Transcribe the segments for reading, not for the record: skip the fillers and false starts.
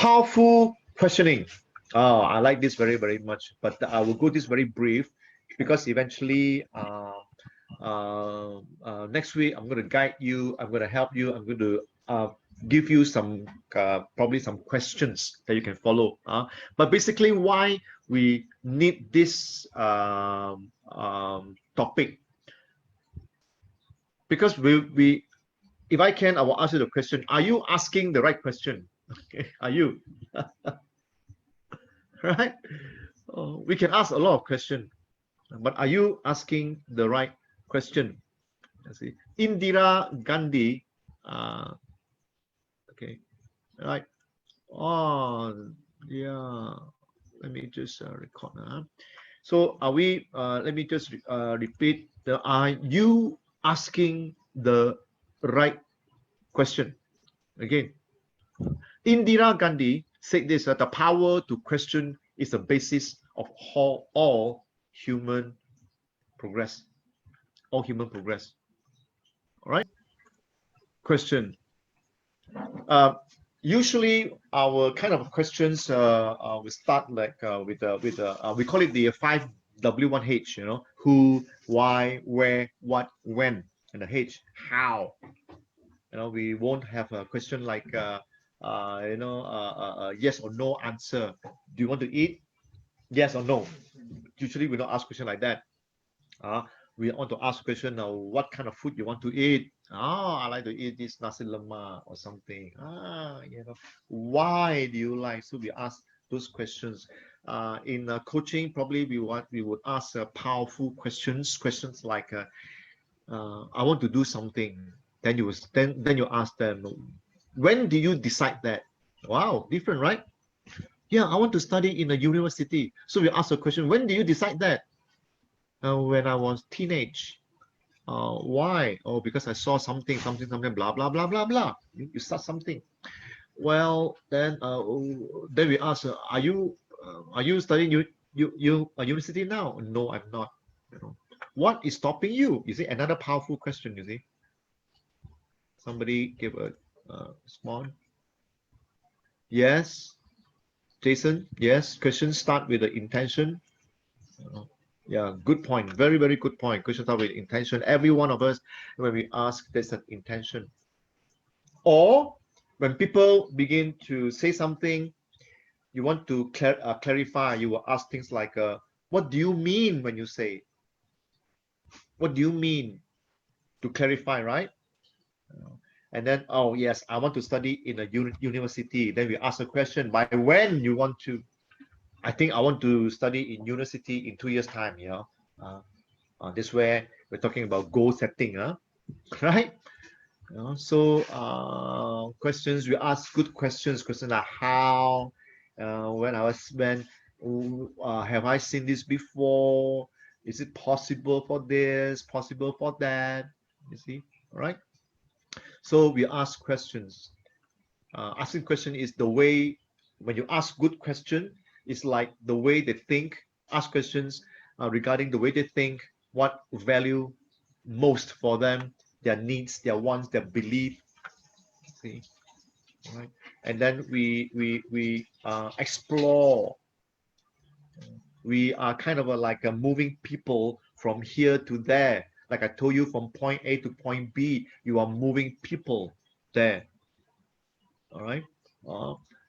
powerful questioning. Oh, I like this very, very much, but I will go this very brief because eventually next week I'm going to guide you, I'm going to help you, I'm going to give you some probably some questions that you can follow. But basically why we need this topic, because we if I can, I will ask you the question. Are you asking the right question? Okay, are you? Right? We can ask a lot of questions, but are you asking the right question? See, Indira Gandhi. Okay, right. Oh, yeah. Let me just record. So are we? Let me just repeat. Are you asking the right question? Again, Indira Gandhi said this: that the power to question is the basis of all human progress. All human progress. All right. Question. Usually, our kind of questions we start like with we call it the 5W1H. You know, who, why, where, what, when, and the H, how. You know, we won't have a question like yes or no answer. Do you want to eat? Yes or no. Usually, we don't ask question like that. We want to ask question, what kind of food you want to eat. I like to eat this nasi lemak or something. Why do you like? So we ask those questions. In coaching, probably we would ask powerful questions like I want to do something. Then you ask them, when do you decide that? Wow, different, right? Yeah, I want to study in a university. So we ask a question, when do you decide that? When I was teenage. Why? Oh, because I saw something, blah blah blah blah blah. You start something. Well, then we ask, are you studying university now? No, I'm not. What is stopping you? You see, another powerful question. You see, somebody give a small. Yes, Jason. Yes, questions start with the intention. Yeah, good point. Very, very good point. Questions start with intention. Every one of us, when we ask, there's an intention. Or when people begin to say something, you want to clarify, you will ask things like, what do you mean when you say? What do you mean? To clarify, right? And then, oh yes, I want to study in a university. Then we ask a question, by when you want to? I think I want to study in university in 2 years' time. This is where we're talking about goal setting, right? So questions, we ask good questions. Questions like how, when, have I seen this before? Is it possible for this? Possible for that? You see, all right? So we ask questions. Asking question is the way, when you ask good question, it's like the way they think. Ask questions regarding the way they think, what value most for them, their needs, their wants, their belief. See, right? And then we explore. We are kind of like a moving people from here to there. Like I told you, from point A to point B, you are moving people there. All right.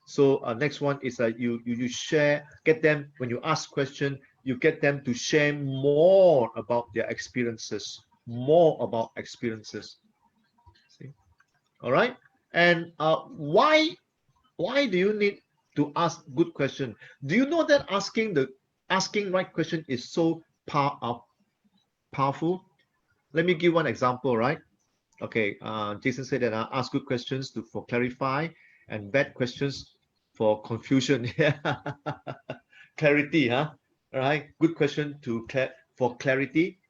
So next one is you share, get them, when you ask question, you get them to share more about their experiences, See? All right. And why do you need to ask good question? Do you know that asking right question is so powerful? Let me give one example, right? Okay, Jason said that I ask good questions for clarify, and bad questions for confusion. Clarity, huh? All right, good question for clarity,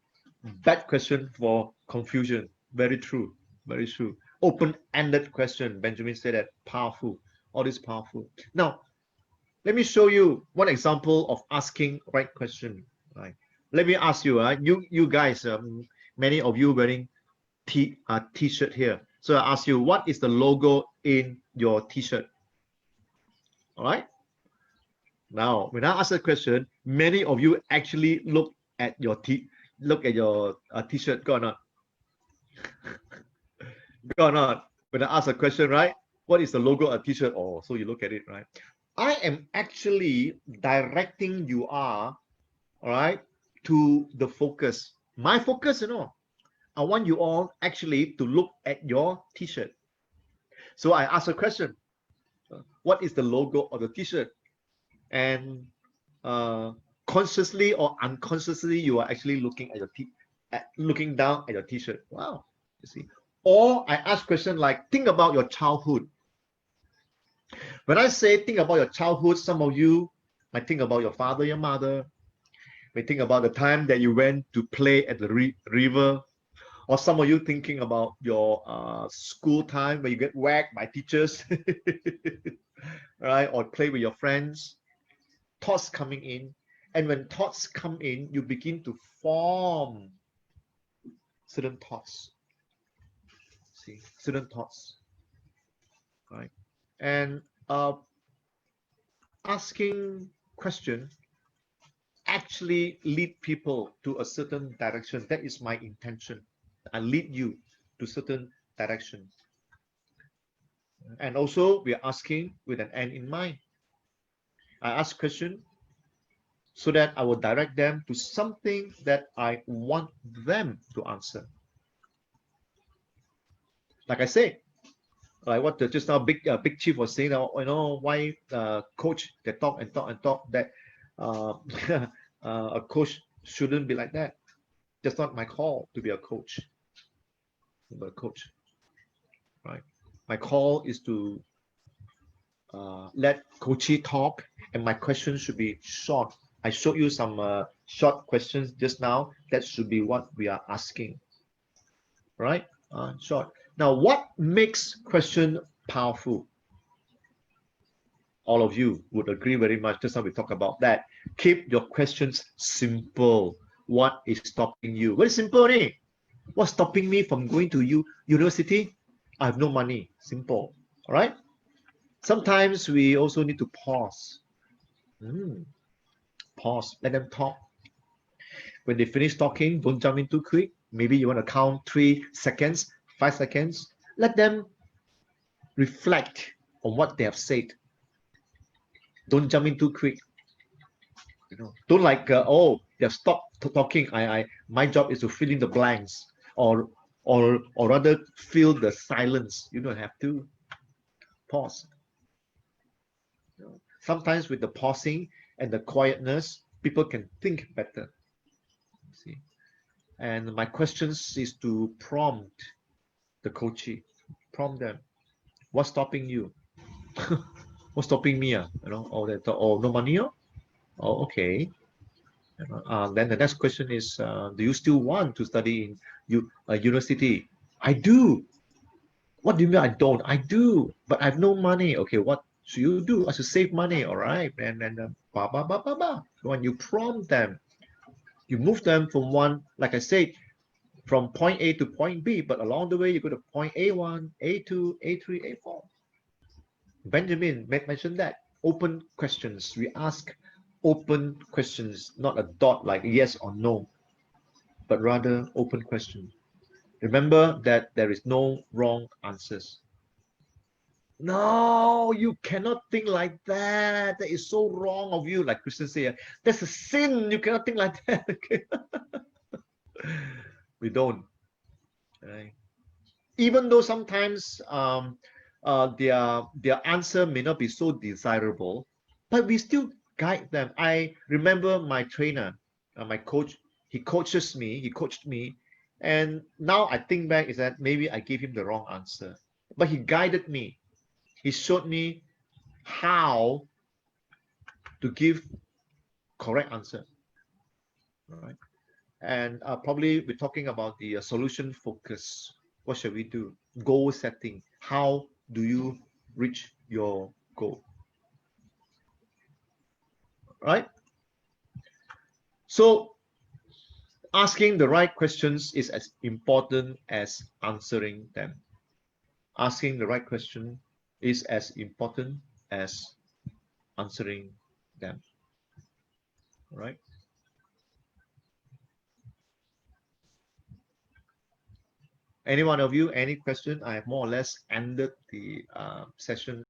bad question for confusion. Very true, very true. Open-ended question. Benjamin said that powerful. All this powerful. Now, let me show you one example of asking right question. Right. Let me ask you. You guys, many of you wearing t-shirt here. So I ask you, what is the logo in your t-shirt? All right. Now, when I ask a question, many of you actually look at your t-shirt. Go or not? Go or not? When I ask a question, right? What is the logo of a t-shirt? Oh, so you look at it, right? I am actually directing you all right, to the focus. My focus, I want you all actually to look at your t-shirt. So I ask a question. What is the logo of the t-shirt? And consciously or unconsciously, you are actually looking at looking down at your t-shirt. Wow, you see. Or I ask question like, think about your childhood. When I say think about your childhood, some of you might think about your father, your mother, may think about the time that you went to play at the river, or some of you thinking about your school time where you get whacked by teachers, right? Or play with your friends. Thoughts coming in, and when thoughts come in, you begin to form certain thoughts. See, certain thoughts, right? And asking question actually lead people to a certain direction. That is my intention. I lead you to certain direction. And also we are asking with an end in mind. I ask question so that I will direct them to something that I want them to answer. Like I say, like what just now big chief was saying, why coach they talk and talk and talk that a coach shouldn't be like that. That's not my call to be a coach. I'm a coach, right? My call is to let coachy talk, and my questions should be short. I showed you some short questions just now. That should be what we are asking, right? Short. Now, what makes question powerful? All of you would agree very much. Just now we talk about that. Keep your questions simple. What is stopping you? Very simple, eh? What's stopping me from going to university? I have no money. Simple. All right. Sometimes we also need to pause. Pause. Let them talk. When they finish talking, don't jump in too quick. Maybe you want to count 3 seconds, 5 seconds. Let them reflect on what they have said. Don't jump in too quick. Don't like they have stopped talking. My job is to fill in the blanks, or rather fill the silence. You don't have to. Pause. Sometimes with the pausing and the quietness, people can think better. See, and my questions is to prompt the coachee, prompt them. What's stopping you? What's stopping me? No money. Oh, okay. Then the next question is, do you still want to study in university? I do. What do you mean I don't? I do, but I have no money. Okay, what should you do? I should save money, all right? And then when you prompt them, you move them from one, like I said, from point A to point B, but along the way you go to point A1, A2, A3, A4. Benjamin mentioned that. Open questions. We ask open questions, not a dot like yes or no, but rather open questions. Remember that there is no wrong answers. No, you cannot think like that. That is so wrong of you. Like Christians say, that's a sin. You cannot think like that. Okay? We don't. Right? Even though sometimes their answer may not be so desirable, but we still guide them. I remember my trainer, my coach. He coached me, and now I think back is that maybe I gave him the wrong answer, but he guided me. He showed me how to give correct answer, right? And probably we're talking about the solution focus. What should we do? Goal setting. How do you reach your goal? Right? So asking the right questions is as important as answering them. Asking the right question is as important as answering them. All right. Any one of you, any question? I have more or less ended the session.